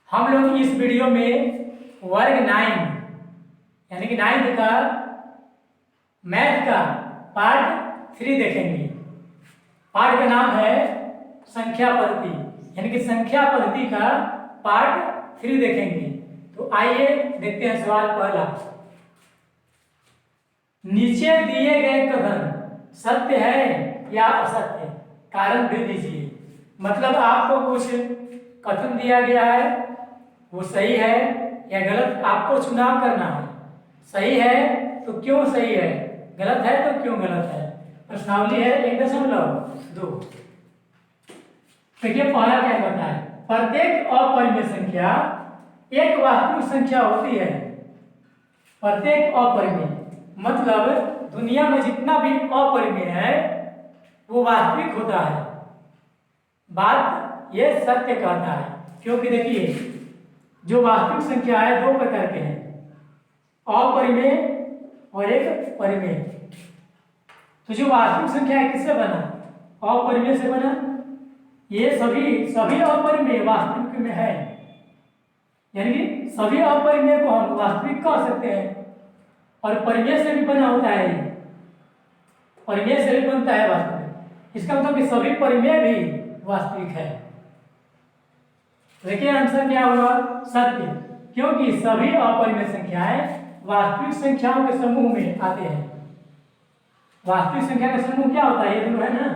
हम लोग इस वीडियो में वर्ग 9 यानी कि 9th का मैथ का पार्ट 3 देखेंगे। पार्ट का नाम है संख्या पद्धति यानी कि संख्या पद्धति का पार्ट 3 देखेंगे। तो आइए देखते हैं सवाल पहला। नीचे दिए गए कथन सत्य है या असत्य, कारण दे दीजिए। मतलब आपको कुछ कथन दिया गया है, वो सही है या गलत, आपको चुनाव करना है। सही है तो क्यों सही है, गलत है तो क्यों गलत है। प्रश्नावली है 1.2। देखिए पहला क्या कहता है, प्रत्येक अपरिमेय संख्या एक वास्तविक संख्या होती है। प्रत्येक अपरिमेय मतलब दुनिया में जितना भी अपरिमेय है वो वास्तविक होता है। बात ये सत्य कहता है, क्योंकि देखिए जो वास्तविक संख्या है दो प्रकार के हैं, अपरिमेय और एक परिमेय। तो जो वास्तविक संख्या है किससे बना, अपरिमेय से बना। ये सभी अपरिमेय वास्तविक में है, यानी कि सभी अपरिमेय को हम वास्तविक कह सकते हैं। और परिमेय से भी बना होता है, परिमेय से भी बनता है वास्तविक। इसका मतलब कि सभी परिमेय भी वास्तविक है। देखिए आंसर क्या हुआ, सत्य, क्योंकि सभी अपरिमेय संख्याएं वास्तविक संख्याओं के समूह में आते हैं। वास्तविक संख्या का समूह क्या होता है, ये दोनों है ना,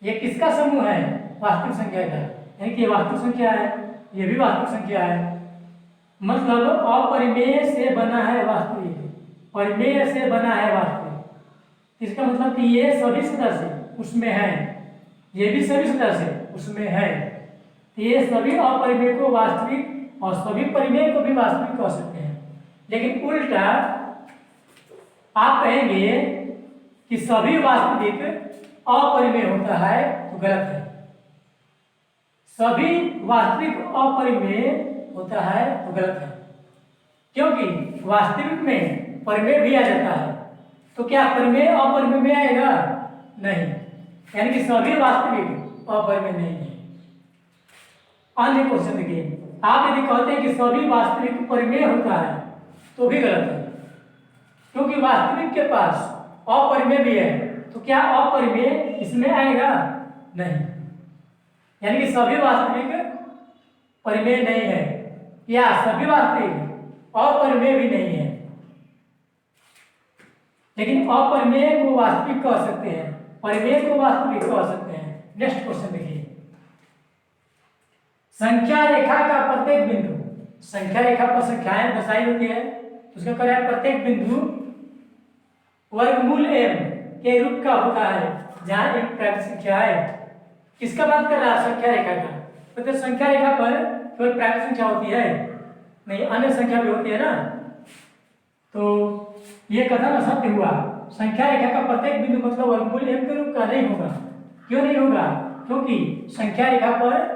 ये किसका समूह है, वास्तविक संख्या का। यानी कि ये वास्तविक संख्या है, ये भी वास्तविक संख्या है। मतलब अपरिमेय से बना है वास्तविक, परिमेय से बना है वास्तविक। इसका मतलब कि ये सभी सदस्य उसमें है, ये भी सभी सदस्य उसमें है। तो ये सभी अपरिमेय को वास्तविक और सभी परिमेय को भी वास्तविक कह सकते हैं। लेकिन उल्टा आप कहेंगे कि सभी वास्तविक अपरिमेय होता है तो गलत है। सभी वास्तविक अपरिमेय होता है तो गलत है, क्योंकि वास्तविक में परिमेय भी आ जाता है। तो क्या परिमेय अपरिमेय में आएगा, नहीं, यानी कि सभी वास्तविक अपरिमेय नहीं है। अन्य क्वेश्चन देखिए, आप यदि कहते हैं कि सभी वास्तविक परिमेय होता है तो भी गलत है, क्योंकि वास्तविक के पास अपरिमेय भी है। तो क्या अपरिमेय इसमें आएगा, नहीं, यानी कि सभी वास्तविक परिमेय नहीं है, या सभी वास्तविक अपरिमेय भी नहीं है। लेकिन अपरिमेय को वास्तविक कह सकते हैं, परिमेय को वास्तविक कह सकते हैं। नेक्स्ट क्वेश्चन देखिए, संख्या रेखा का प्रत्येक बिंदु, संख्या रेखा पर संख्याएं दर्शाई होती है, उसका क्या है, प्रत्येक बिंदु वर्गमूल m के रूप का होता है, जहां एक प्राकृतिक संख्या है। किसका बात कर रहा है, संख्या रेखा का। मतलब संख्या रेखा पर केवल प्राकृतिक संख्या होती है, नहीं अन्य संख्या भी होती है ना। तो ये कथन असत्य हुआ। संख्या रेखा का प्रत्येक बिंदु मतलब वर्गमूल m के रूप का नहीं होगा। क्यों नहीं होगा, क्योंकि संख्या रेखा पर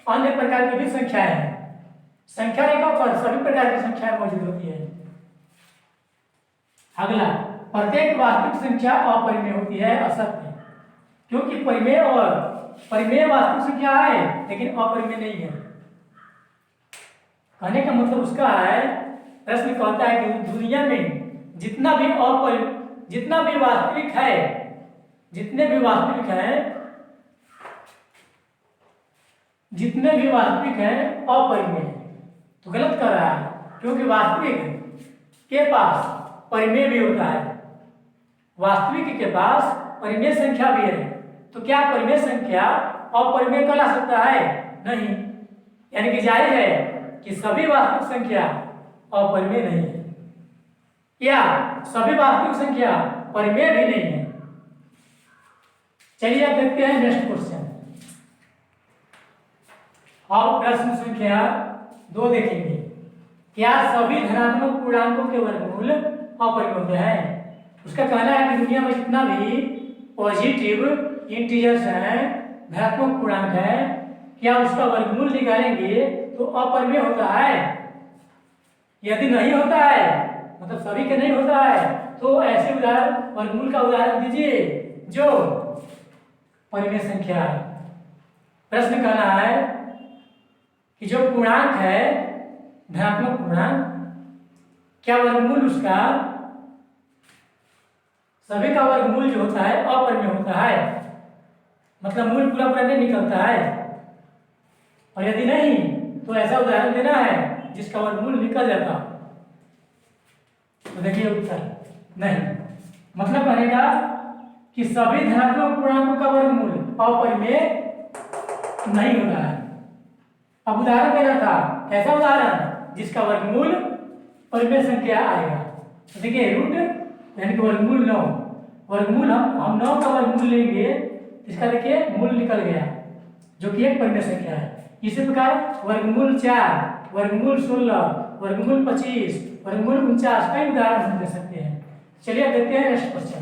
अन्य प्रकार की भी संख्याएं हैं। संख्या रेखा पर सभी प्रकार की संख्याएं मौजूद होती है। अगला, प्रत्येक वास्तविक संख्या अपरिमेय होती है, असत्य, क्योंकि परिमेय और परिमेय वास्तविक संख्या है लेकिन अपरिमेय नहीं है। कहने का मतलब उसका है, प्रश्न कहता है कि दुनिया में जितना भी वास्तविक है, जितने भी वास्तविक हैं अपरिमेय। तो गलत कर रहा है, क्योंकि वास्तविक के पास परिमेय भी होता है, वास्तविक के पास परिमेय संख्या भी है। तो क्या परिमेय संख्या अपरिमेय कहला सकता है, नहीं, यानी कि जाहिर है कि सभी वास्तविक संख्या अपरिमेय नहीं है, या सभी वास्तविक संख्या परिमेय भी नहीं है। चलिए अब देखते हैं नेक्स्ट क्वेश्चन। अब प्रश्न संख्या 2 देखेंगे, क्या सभी धनात्मक पूर्णांकों के वर्गमूल अपरिमेय होते हैं। उसका कहना है कि दुनिया में जितना भी पॉजिटिव इंटीजर्स हैं, धनात्मक पूर्णांक है, क्या उसका वर्गमूल निकालेंगे तो अपरिमेय होता है। यदि नहीं होता है, मतलब सभी के नहीं होता है, तो ऐसे उदाहरण, वर्गमूल का उदाहरण दीजिए जो परिमेय संख्या है। प्रश्न कहना है कि जो पूर्णांक है धनात्मक पूर्णांक, क्या वर्गमूल उसका सभी का वर्गमूल जो होता है अपरिमेय होता है, मतलब मूल पूरा पूरा नहीं निकलता है। और यदि नहीं तो ऐसा उदाहरण देना है जिसका वर्गमूल निकल जाता। तो देखिए उत्तर नहीं, मतलब बनेगा कि सभी धनात्मक पूर्णांकों का वर्गमूल अपरिमेय नहीं होता है। अब उदाहरण देना था, कैसा उदाहरण? जिसका वर्गमूल परिमेय संख्या आएगा। तो देखिए रूट यानी कि वर्गमूल 9, वर्गमूल हम 9 का वर्गमूल लेंगे, इसका देखिए मूल निकल गया जो कि एक परिमेय संख्या है। इसी प्रकार वर्गमूल 4, वर्गमूल 16, वर्गमूल 25, वर्गमूल 49 कई उदाहरण हम दे सकते हैं। चलिए देखते हैं नेक्स्ट क्वेश्चन।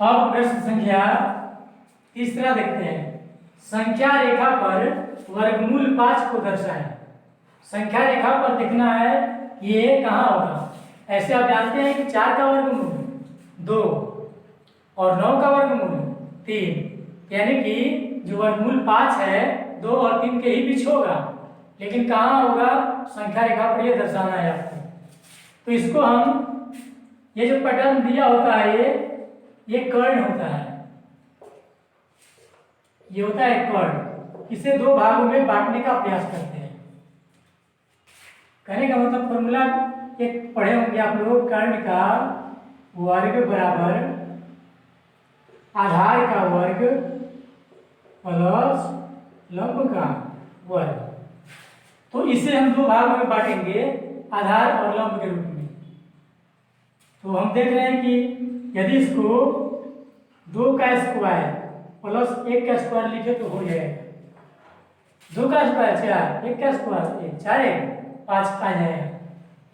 अब प्रश्न संख्या तीसरा देखते हैं। संख्या रेखा पर वर्गमूल 5 को दर्शाएं। संख्या रेखा पर देखना है ये कहाँ होगा। ऐसे आप जानते हैं कि 4 का वर्गमूल 2 और 9 का वर्गमूल 3, यानी कि जो वर्गमूल 5 है 2 और 3 के ही बीच होगा, लेकिन कहाँ होगा? संख्या रेखा पर ये दर्शाना है आपको। तो इसको हम, ये जो पैटर्न दिया होता है ये कर्ण होता है, ये होता है कर्ण। इसे 2 भागों में बांटने का प्रयास करते हैं। कहने का मतलब फॉर्मूला एक पढ़े होंगे आप लोग, कर्ण का वर्ग बराबर आधार का वर्ग प्लस लंब का वर्ग। तो इसे हम 2 भागों में बांटेंगे, आधार और लंब के रूप में। तो हम देख रहे हैं कि यदि इसको 2 का स्क्वायर प्लस 1 का स्क्वायर लिखे तो हो जाएगा। 2 का स्क्वायर 4, 1 का स्क्वायर 1, 4 1 5 आ जाएगा।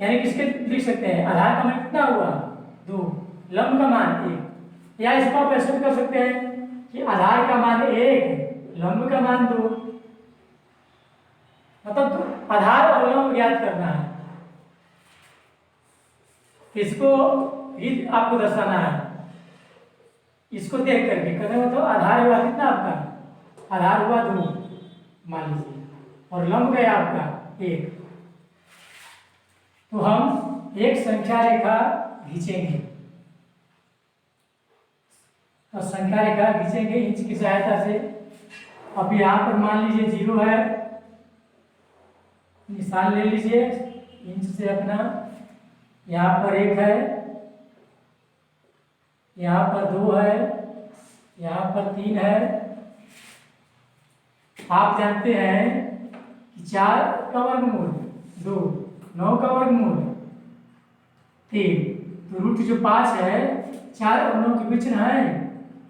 यानी किसके लिख सकते हैं? आधार का मान कितना हुआ 2, लंब का मान 1। या इसको आप ऐसे कर सकते हैं कि आधार का मान 1, लंब का मान 2, मतलब आधार और लंब ज्ञात करना है। इसको ही आपको दर्शाना है, इसको देख करके कहते हो। तो आधार हुआ कितना आपका? आधार हुआ 2 मान लीजिए, और लंब गया आपका 1। तो हम एक संख्या रेखा खींचेंगे, तो संख्या रेखा खींचेंगे इंच की सहायता से। अब यहाँ पर मान लीजिए 0 है, निशान ले लीजिए इंच से अपना। यहाँ पर 1 है, यहाँ पर 2 है, यहाँ पर 3 है। आप जानते हैं कि 4 का वर्गमूल 2, 9 का वर्गमूल 3, तो रूट जो 5 है 4 और 9 के बीच ना है,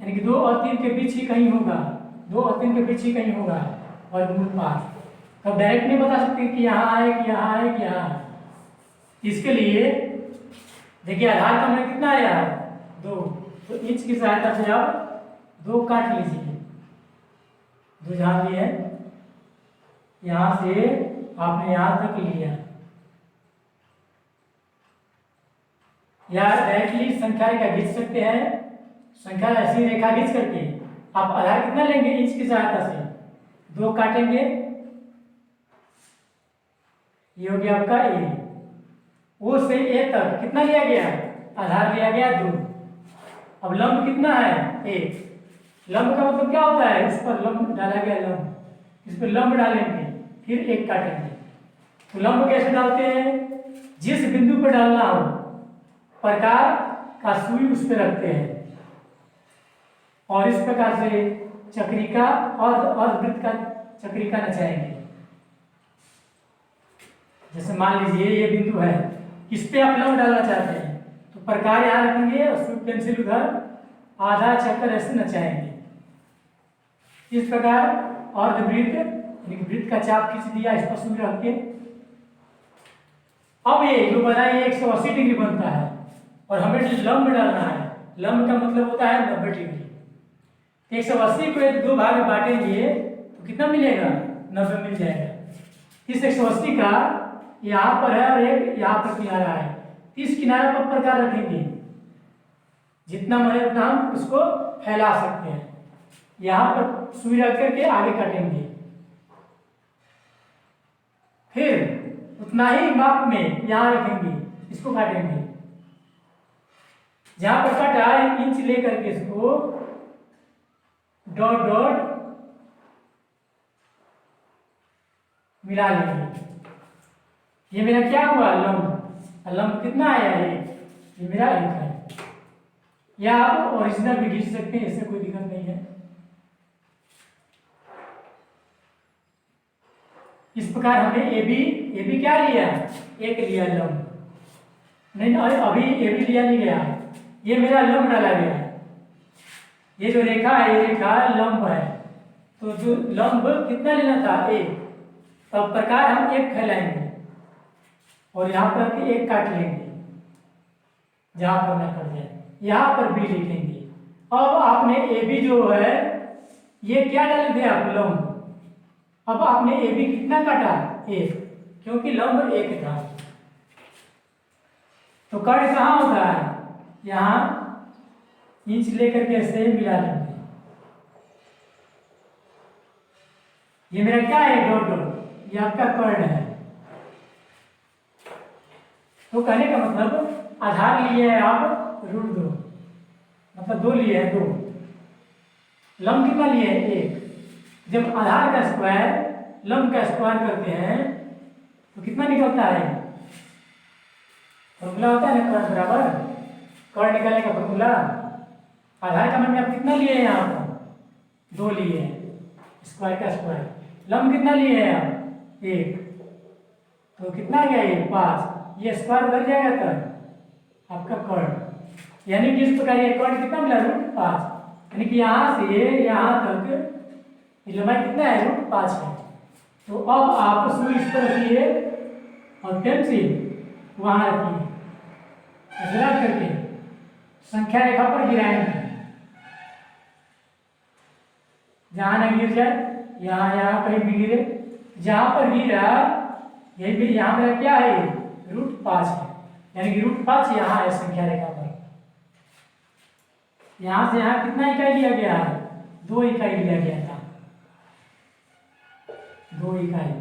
यानी कि 2 और 3 के बीच ही कहीं होगा, 2 और 3 के बीच ही कहीं होगा वर्गमूल 5। तब डायरेक्ट नहीं बता सकते कि यहाँ आए कि यहाँ आए कि यहाँ आए। इसके लिए देखिए आधार का मान कितना आया 2, तो इंच की सहायता से आप 2 काट लीजिए। 2 जहाँ भी है यहाँ से आपने यहाँ तक लिया, या डायरेक्टली संख्या रेखा खींच सकते हैं। संख्या ऐसी रेखा खींच करके आप आधार कितना लेंगे इंच की सहायता से 2 काटेंगे, ये हो गया आपका ए। ओ से ए तक कितना लिया गया? आधार लिया गया 2। अब लंब कितना है 1। लंब का मतलब क्या होता है? इस पर लंब डाला गया, लंब इस पर लंब डालेंगे फिर 1 काटेंगे। तो लंब कैसे डालते हैं? जिस बिंदु पर डालना हो प्रकार का सुई उस पर रखते हैं, और इस प्रकार से चक्रिका और वृत्त का चक्रिका नचाएंगे। जैसे मान लीजिए ये बिंदु है, किस पे आप लंब डालना चाहते हैं, तो प्रकार यहाँ रखेंगे और सुई पेंसिल उधर आधा चक्कर ऐसे नचाएंगे। इस प्रकार अर्धवृत्त यानी कि वृत्त का चाप खींच दिया, इस पर सुई रख के। अब ये जो बना ये 180 डिग्री बनता है, और हमें लंब डालना है। लंब का मतलब होता है 90 डिग्री। 180 को यदि 2 भाग में बांटेंगे तो कितना मिलेगा? 90 मिल जाएगा। इस 180 का यहाँ पर है और एक यहाँ पर किनारा है, इस किनारे पर प्रकार रखेंगे। जितना मरे उतना हम उसको फैला सकते हैं। यहाँ पर सुई रख करके आगे काटेंगे, फिर उतना ही माप में यहाँ रखेंगे, इसको काटेंगे। जहां पर काटा 1 इंच लेकर के इसको डॉट डॉट मिला लेंगे। ये मेरा क्या हुआ, लंब। लंब कितना आया है, ये मेरा 1 है। या आप ओरिजिनल भी खींच सकते हैं, इससे कोई दिक्कत नहीं है। इस प्रकार हमने ए बी क्या लिया, 1 लिया लंब। नहीं अभी ए बी लिया नहीं गया, ये मेरा लंब डाला गया है। ये जो रेखा है ये रेखा लंब है, तो जो लंब कितना लेना था, 1। तब प्रकार हम 1 फैलाएंगे और यहाँ पर 1 काट लेंगे, जहां पर न कट जाए। यहाँ पर बी लिखेंगे। अब आपने ए बी जो है ये क्या डाले थे आप, लंब। अब आपने ए बी कितना काटा, 1, क्योंकि लंब 1 था। तो कट कहाँ होता है, यहाँ इंच लेकर के ऐसे मिला लेंगे। ये मेरा क्या है, डॉट डॉट, ये आपका कर्ण है। तो कहने का मतलब आधार लिए है आप √2, मतलब 2 लिए है, 2। लंब कितना लिए है, 1। जब आधार का स्क्वायर लंब का स्क्वायर करते हैं तो कितना निकलता है, फॉर्मूला होता है ना, कर्ण बराबर कर्ण निकालने का फॉर्मूला। आधार का मान आप कितना लिए हैं, यहाँ पर 2 लिए हैं, स्क्वायर का स्क्वायर। लंब कितना लिए हैं आप, 1, तो कितना गया ये 5। ये स्क्वायर उधर जाएगा तब आपका कर्ण। यानी कि इस प्रकार ये कर्ण कितना मिला, √5। यानी कि यहाँ से यहाँ तक लंबाई कितना है, √5 है। तो अब आप सुई इस पर रखिए और पेंसिल वहां रखिए, ऐसे रख करके संख्या रेखा पर गिराएंगे, जहां न गिर जाए, यहाँ कहीं भी गिरे। जहां पर गिरा यही भी, यहाँ मेरा क्या है, √5 है। यानी कि √5 यहाँ है संख्या रेखा पर। यहां से यहाँ कितना इकाई लिया गया है, 2 इकाई लिया गया था, 2 इकाई।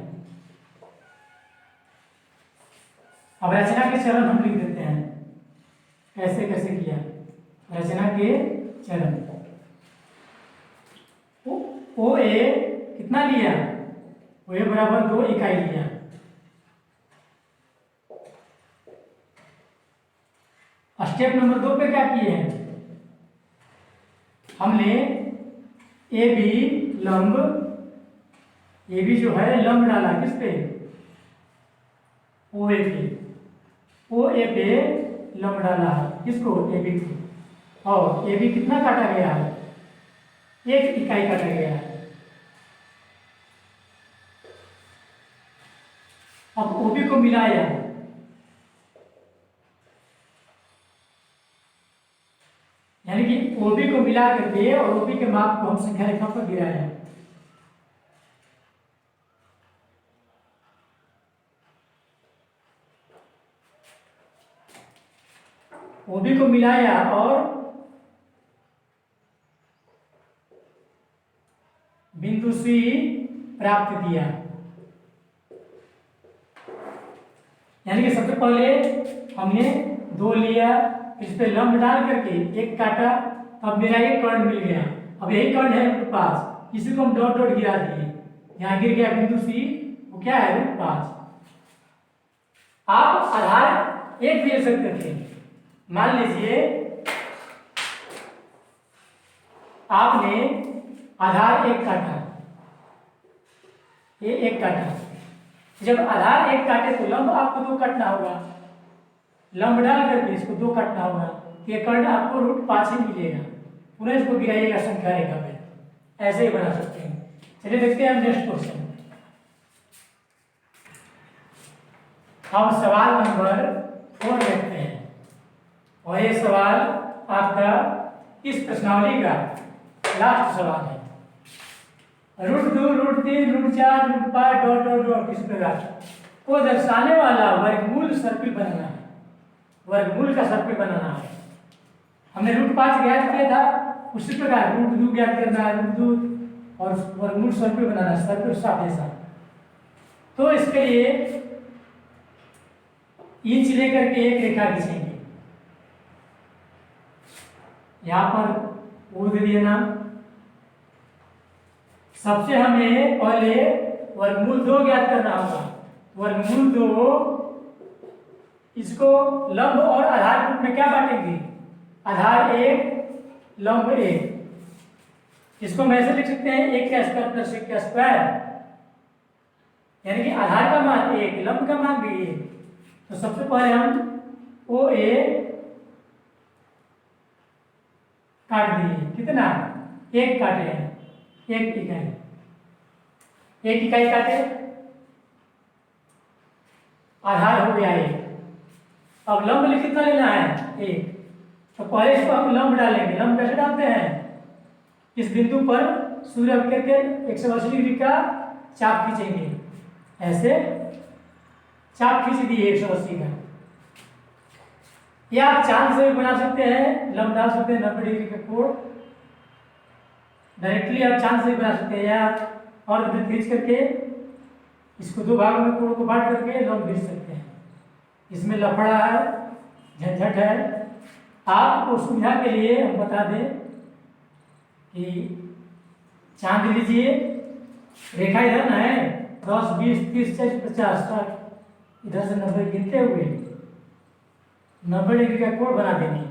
अब रचना के चरण हम लिख देते हैं, कैसे कैसे किया रचना के चरण। ओ ए कितना लिया, ओ ए बराबर 2 इकाई लिया। स्टेप नंबर 2 पे क्या किए हैं, हमने ए बी लंब, ए बी जो है लंब डाला किस पे, ओ ए पे। ओ ए पे लंब डाला है किसको, ए बी को। और ए बी कितना काटा गया है, 1 इकाई काटा गया है। अब ओ बी को मिलाया, यानी कि ओबी को मिला करके और ओबी के माप को हम संख्या रेखा पर गिराया है। ओबी को मिलाया और बिंदु सी प्राप्त किया। यानी कि सबसे पहले हमने 2 लिया, इस पे लंब डाल करके 1 काटा, अब मेरा एक कर्ण मिल गया। अब यही कर्ण है √5, इसी को हम डॉट डॉट गिरा दिए, यहाँ गिर गया बिंदु सी, वो क्या है, √5। आप आधार 1 भी ले सकते थे। मान लीजिए आपने आधार 1 काटा, ये 1 काटा। जब आधार 1 काटे तो लंब आपको 2 काटना होगा, लंब डाल करके इसको 2 काटना होगा, ये कर्ण आपको √5 ही मिलेगा। पुनः इसको गिराइएगा संख्या रेखा पे, ऐसे ही बना सकते हैं। चलिए देखते हैं नेक्स्ट क्वेश्चन। हम सवाल नंबर 4 देखते हैं, और ये सवाल आपका इस प्रश्नावली का लास्ट सवाल है। √2, √3, √4, √5 डॉट डॉट डॉट इस प्रकार को दर्शाने वाला वर्गमूल सर्किल बनाना है, वर्गमूल का सर्किल बनाना है। हमने √5 ज्ञात किया था, उसी प्रकार रूट 2 ज्ञात करना है, रूट 2 और वर्गमूल सर्कल बनाना है, सर्कल साफ जैसा। तो इसके लिए इंच लेकर के एक रेखा खींचेंगे, यहां पर वो दे दिया नाम। सबसे हमें पहले वर्गमूल 2 ज्ञात करना होगा। वर्गमूल 2 इसको लंब और आधार रूप में क्या बांटेंगे, आधार 1 लंब 1। इसको हम ऐसे लिख सकते हैं 1 का स्क्वायर प्लस 1 का स्क्वायर, यानी कि आधार का मान 1, लंब का मान भी 1। तो सबसे पहले हम ओ ए काट दिए, कितना 1 काटे हैं, 1 इकाई, 1 इकाई काटे, आधार हो गया 1। अब लंब कितना लेना है 1, तो पहले इसको हम लंब डालेंगे। लंब कैसे डालते हैं, इस बिंदु पर सूर्य करके 180 डिग्री का चाप खींचेंगे, ऐसे चाप खींच दिए 180 का। या आप चांद से भी बना सकते हैं, लंब डाल सकते हैं 90 डिग्री का कोण, डायरेक्टली आप चांद से भी बना सकते हैं, या और खींच करके इसको 2 भागों में कोण को बांट करके लंब खींच सकते हैं। इसमें लफड़ा है, झंझट है। आपको सुविधा के लिए हम बता दें कि चांद लीजिए, रेखा इधर ना है 10 20 30 40 50 60, इधर से 90 गिनते हुए 90 डिग्री का कोण बना देंगे।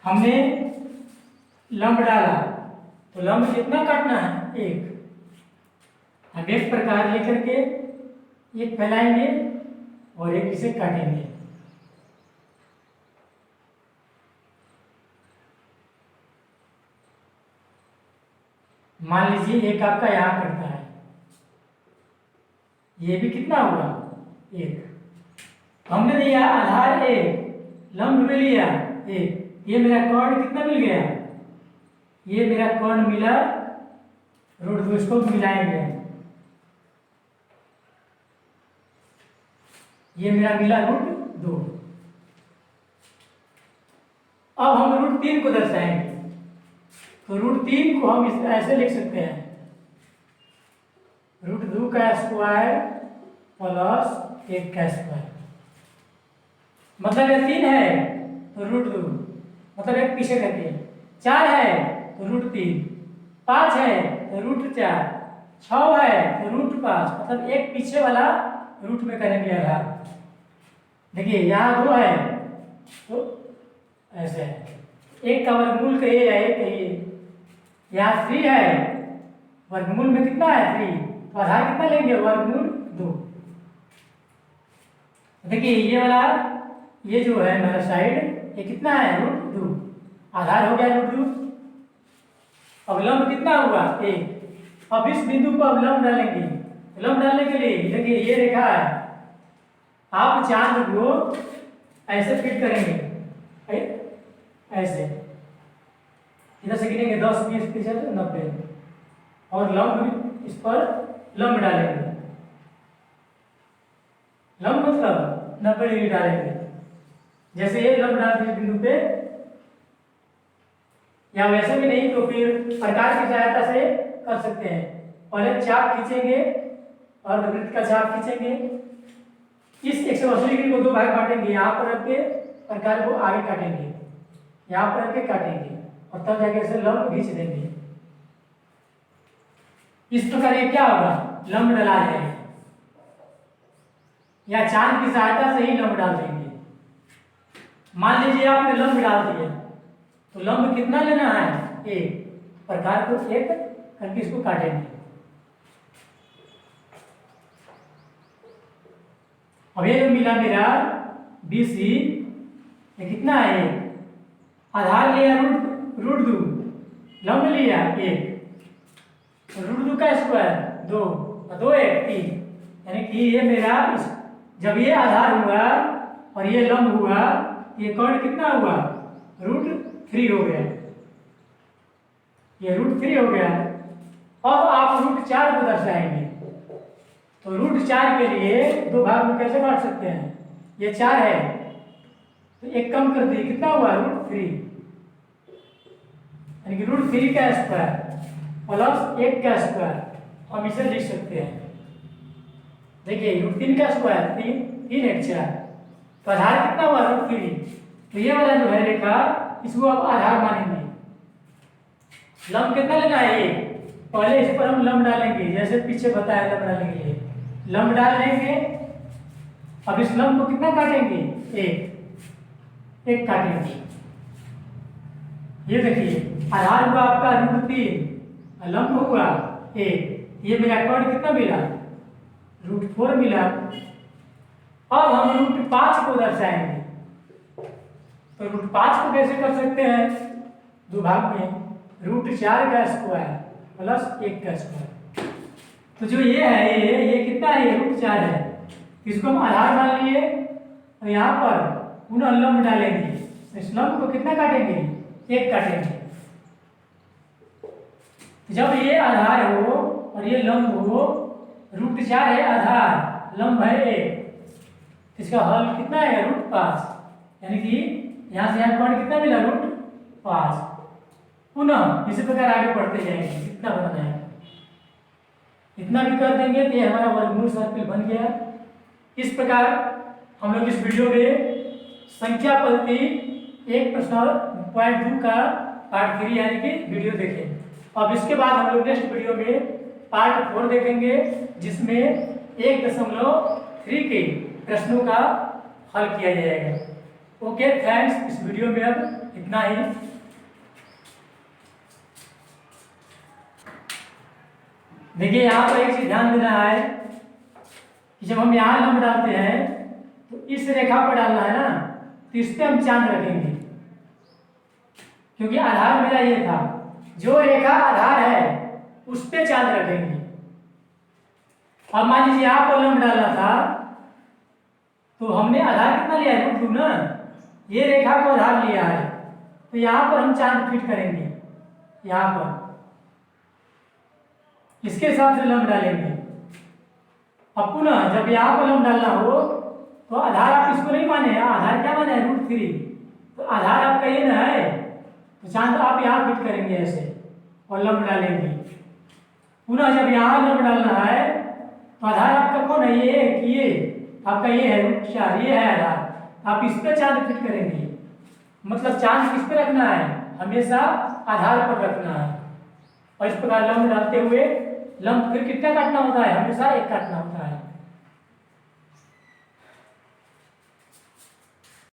हमने लंब डाला, तो लंब कितना काटना है 1। हम एक प्रकार लेकर के एक फैलाएंगे और एक इसे काटेंगे। मान लीजिए एक आपका यहां कटता है, ये भी कितना हुआ 1। हमने दिया आधार 1, लंब में लिया 1, ये मेरा कर्ण कितना मिल गया, ये मेरा कर्ण मिला रूट 2, इसको मिलाएंगे, ये मेरा मिला रूट 2। अब हम रूट 3 को दर्शाएंगे, तो रूट 3 को हम इस ऐसे लिख सकते हैं, रूट 2 का स्क्वायर प्लस 1 का स्क्वायर। मतलब ये 3 है तो रूट 2, मतलब एक पीछे करके, 4 है तो रूट 3, 5 है तो रूट 4, 6 है तो रूट 5, मतलब एक पीछे वाला रूट में करेंगे आधार। देखिए यहाँ 2 है तो ऐसे है, 1 का वर्गमूल कहिए या 1 कहिए। यहाँ 3 है, वर्गमूल में कितना है 3, तो आधार कितना लेंगे वर्गमूल 2। देखिए ये वाला, ये जो है मेरा साइड, ये कितना है रूट 2, आधार हो गया रूट 2। अब लंब कितना हुआ 1। अब इस बिंदु पर अब लंब डालेंगे, लंब डालने के लिए देखिए ये रेखा है, आप चांद को ऐसे फिट करेंगे, ऐसे इधर से गिनेंगे 10 20 30 90, और लंब इस पर लंब डालेंगे, लंब मतलब 90 डिग्री डालेंगे। जैसे ये लंब डाल दिए बिंदु पे, या वैसे भी नहीं तो फिर प्रकार की सहायता से कर सकते हैं। पहले चाप खींचेंगे और वृत्त का चाप खींचेंगे, इस 180 डिग्री को 2 भाग बांटेंगे, यहाँ पर रख के प्रकार को आगे काटेंगे, यहाँ पर रख के काटेंगे, और तब जाके ऐसे लंब खींच देंगे। इस प्रकार ये क्या होगा, लंब डला जाएगा, या चांद की सहायता से ही लंब डाल देंगे। मान लीजिए आपने लंब डाल दिया, तो लंब कितना लेना है 1, प्रकार को 1 करके इसको काटेंगे। अब ये जो मिला मेरा BC, ये कितना है 1, आधार लिया रूट 2, लंब लिया 1, रूट 2 का स्क्वायर 2 और 2 1 3, यानी कि ये मेरा जब ये आधार हुआ और ये लंब हुआ, ये कर्ण कितना हुआ रूट 3 हो गया, ये रूट 3 हो गया। अब आप रूट 4 को दर्शाएंगे, तो √4 के लिए दो भाग में कैसे बांट सकते हैं? ये 4 है तो एक कम कर दिए, कितना हुआ? √3, यानी कि √3 का स्क्वायर प्लस 1 का स्क्वायर हम इसे लिख सकते हैं। देखिए √3 का स्क्वायर 3, 3 1 4, तो आधार कितना हुआ? √3। तो ये वाला जो है रेखा, इसको आप आधार मानेंगे। लंब कितना लेना है? ये पहले इस पर हम लंब डालेंगे, जैसे पीछे बताया लंब डालेंगे, ये लंब डाल लेंगे। अब इस लंब को कितना काटेंगे? एक काटेंगे। ये देखिए आधार हुआ आपका √3, लंब हुआ 1, ये मेरा कोण कितना मिला? √4 मिला। अब हम √5 को दर्शाएंगे, तो √5 को कैसे कर सकते हैं? दो भाग में, √4 का स्क्वायर प्लस 1 का स्क्वायर। तो जो ये है, ये कितना है? ये √4 है, इसको हम आधार मान लिए और यहाँ पर पुनः लंब डालेंगे। इस लंब को कितना काटेंगे? 1 काटेंगे। जब ये आधार हो और ये लंब हो, √4 है आधार, लंब है 1, इसका हल कितना है? √5, यानी कि यहाँ से यहाँ कोण कितना मिला? √5। पुनः इसी प्रकार आगे बढ़ते जाएंगे, कितना बनना है इतना भी कर देंगे तो ये हमारा वर्गमूल सर्किल बन गया। इस प्रकार हम लोग इस वीडियो में संख्या पद्धति 1.2 का पार्ट 3 यानी कि वीडियो देखें। अब इसके बाद हम लोग नेक्स्ट वीडियो में पार्ट 4 देखेंगे, जिसमें 1.3 के प्रश्नों का हल किया जाएगा। Okay thanks. इस वीडियो में अब इतना ही। देखिए यहाँ पर एक चीज ध्यान देना है कि जब हम यहाँ लंब डालते हैं तो इस रेखा पर डालना है ना, तो इस पे हम चांद रखेंगे, क्योंकि आधार मेरा ये था। जो रेखा आधार है उस पे चांद रखेंगे। अब मान लीजिए यहाँ पर लंब डालना था तो हमने आधार कितना लिया है? √2 ना, ये रेखा को आधार लिया है, तो यहाँ पर हम चांद फिट करेंगे। यहाँ पर इसके हिसाब से लंब डालेंगे। अब पुनः जब यहाँ पर लंब डालना हो तो आधार आप इसको नहीं माने, आधार क्या माने? √3, तो आधार आपका ये ना है, तो चांद आप यहाँ फिट करेंगे ऐसे और लंब डालेंगे। पुनः जब यहाँ लंब डालना है तो आधार आपका कौन है? ये आपका ये है √4, ये है आधार, आप इस पे चांद फिट करेंगे। मतलब चांद किस पे रखना है? हमेशा आधार पर रखना है। और इस प्रकार लंब डालते हुए लंब फिर कितना काटना होता है? हमेशा 1 काटना होता है।